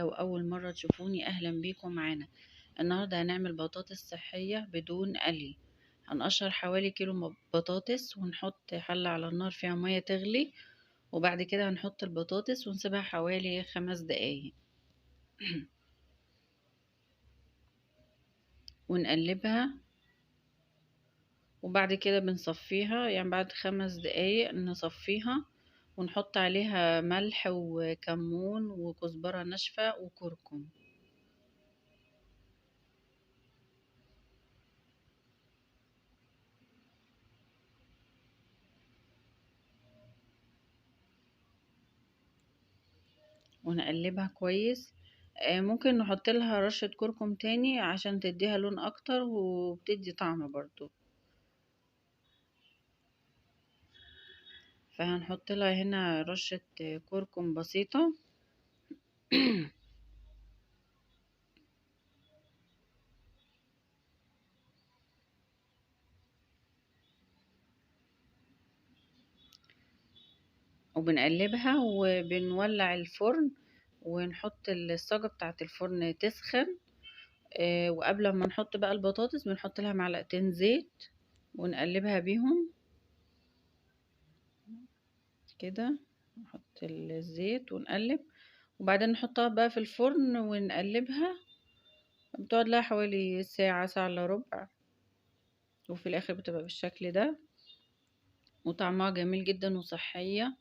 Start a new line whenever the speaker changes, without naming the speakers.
لو أول مرة تشوفوني أهلا بيكم معانا. النهاردة هنعمل بطاطس صحية بدون قلي. هنقشر حوالي كيلو بطاطس ونحط حلة على النار فيها مية تغلي، وبعد كده هنحط البطاطس ونسيبها حوالي 5 دقايق ونقلبها، وبعد كده بنصفيها، يعني بعد 5 دقايق نصفيها ونحط عليها ملح وكمون وكزبرة ناشفة وكركم. ونقلبها كويس. ممكن نحط لها رشة كركم تاني عشان تديها لون اكتر وبتدي طعم برضو، فهنحط لها هنا رشة كركم بسيطة وبنقلبها وبنولع الفرن ونحط الصاجة بتاعة الفرن تسخن. وقبل ما نحط بقى البطاطس بنحط لها معلقتين زيت ونقلبها بيهم كده. نحط الزيت ونقلب، وبعدين نحطها بقى في الفرن ونقلبها. بتقعد لها حوالي ساعة، ساعة الا ربع، وفي الاخر بتبقى بالشكل ده، وطعمها جميل جدا وصحية.